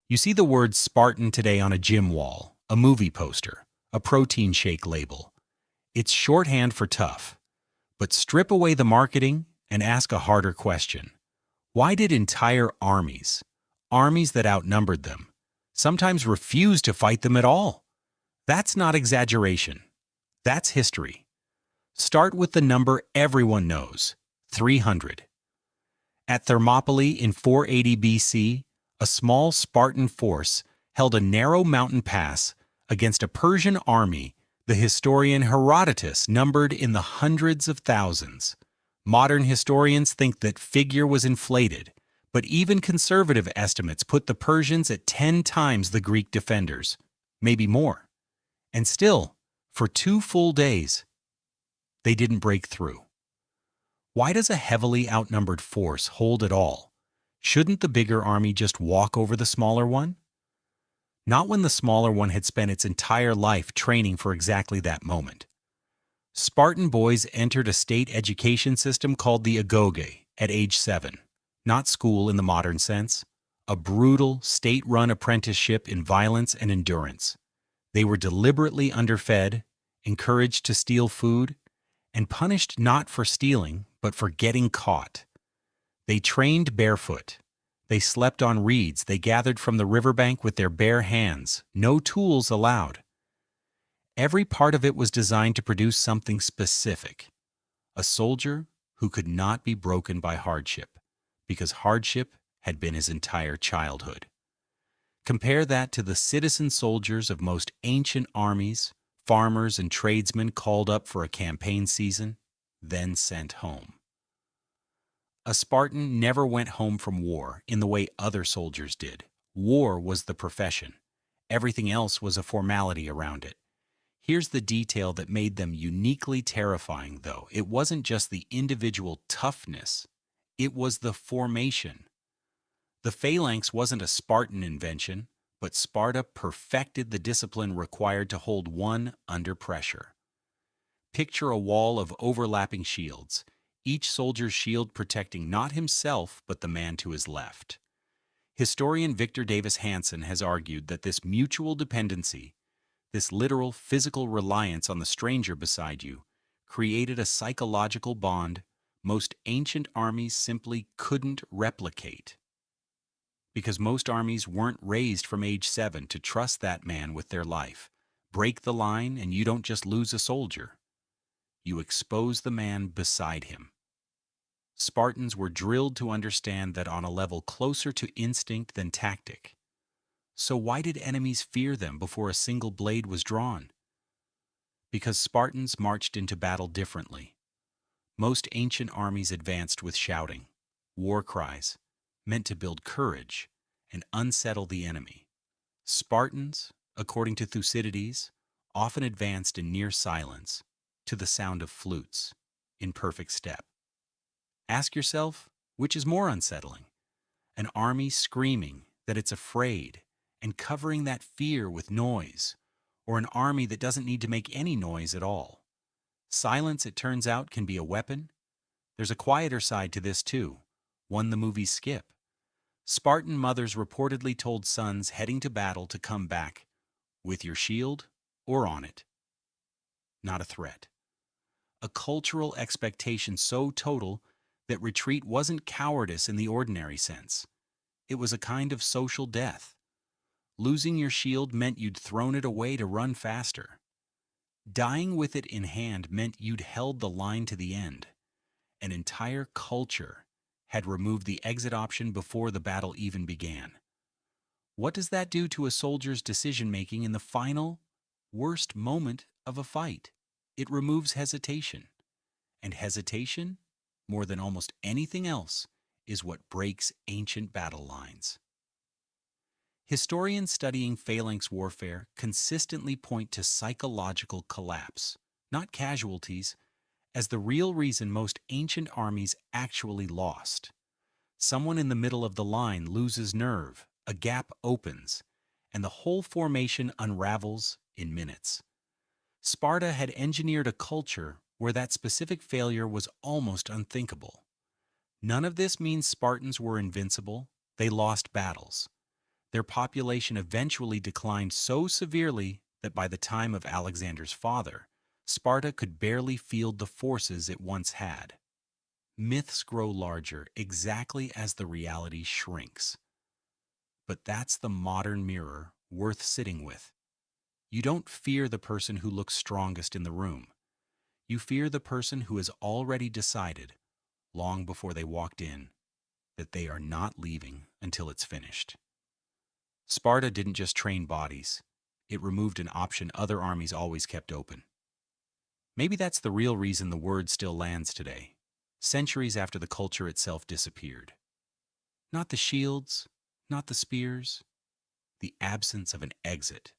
You see the word Spartan today on a gym wall, a movie poster, a protein shake label. It's shorthand for tough. But strip away the marketing and ask a harder question. Why did entire armies that outnumbered them, sometimes refuse to fight them at all? That's not exaggeration. That's history. Start with the number everyone knows, 300. At Thermopylae in 480 BC, a small Spartan force held a narrow mountain pass against a Persian army the historian Herodotus numbered in the hundreds of thousands. Modern historians think that figure was inflated, but even conservative estimates put the Persians at 10 times the Greek defenders, maybe more. And still, for 2 full days, they didn't break through. Why does a heavily outnumbered force hold at all? Shouldn't the bigger army just walk over the smaller one? Not when the smaller one had spent its entire life training for exactly that moment. Spartan boys entered a state education system called the Agoge at age 7, not school in the modern sense, a brutal, state-run apprenticeship in violence and endurance. They were deliberately underfed, encouraged to steal food, and punished not for stealing, but for getting caught. They trained barefoot. They slept on reeds they gathered from the riverbank with their bare hands, no tools allowed. Every part of it was designed to produce something specific. A soldier who could not be broken by hardship, because hardship had been his entire childhood. Compare that to the citizen soldiers of most ancient armies, farmers and tradesmen called up for a campaign season, then sent home. A Spartan never went home from war in the way other soldiers did. War was the profession. Everything else was a formality around it. Here's the detail that made them uniquely terrifying, though. It wasn't just the individual toughness, it was the formation. The phalanx wasn't a Spartan invention, but Sparta perfected the discipline required to hold one under pressure. Picture a wall of overlapping shields, each soldier's shield protecting not himself but the man to his left. Historian Victor Davis Hanson has argued that this mutual dependency, this literal physical reliance on the stranger beside you, created a psychological bond most ancient armies simply couldn't replicate. Because most armies weren't raised from age 7 to trust that man with their life. Break the line and you don't just lose a soldier. You expose the man beside him. Spartans were drilled to understand that on a level closer to instinct than tactic. So why did enemies fear them before a single blade was drawn? Because Spartans marched into battle differently. Most ancient armies advanced with shouting, war cries, meant to build courage and unsettle the enemy. Spartans, according to Thucydides, often advanced in near silence, to the sound of flutes, in perfect step. Ask yourself, which is more unsettling? An army screaming that it's afraid and covering that fear with noise, or an army that doesn't need to make any noise at all? Silence, it turns out, can be a weapon. There's a quieter side to this too, one the movies skip. Spartan mothers reportedly told sons heading to battle to come back with your shield or on it. Not a threat. A cultural expectation so total that retreat wasn't cowardice in the ordinary sense. It was a kind of social death. Losing your shield meant you'd thrown it away to run faster. Dying with it in hand meant you'd held the line to the end. An entire culture had removed the exit option before the battle even began. What does that do to a soldier's decision-making in the final, worst moment of a fight? It removes hesitation. And hesitation, more than almost anything else, is what breaks ancient battle lines. Historians studying phalanx warfare consistently point to psychological collapse, not casualties, as the real reason most ancient armies actually lost. Someone in the middle of the line loses nerve, a gap opens, and the whole formation unravels in minutes. Sparta had engineered a culture where that specific failure was almost unthinkable. None of this means Spartans were invincible. They lost battles. Their population eventually declined so severely that by the time of Alexander's father, Sparta could barely field the forces it once had. Myths grow larger exactly as the reality shrinks. But that's the modern mirror worth sitting with. You don't fear the person who looks strongest in the room. You fear the person who has already decided, long before they walked in, that they are not leaving until it's finished. Sparta didn't just train bodies, it removed an option other armies always kept open. Maybe that's the real reason the word still lands today, centuries after the culture itself disappeared. Not the shields, not the spears, the absence of an exit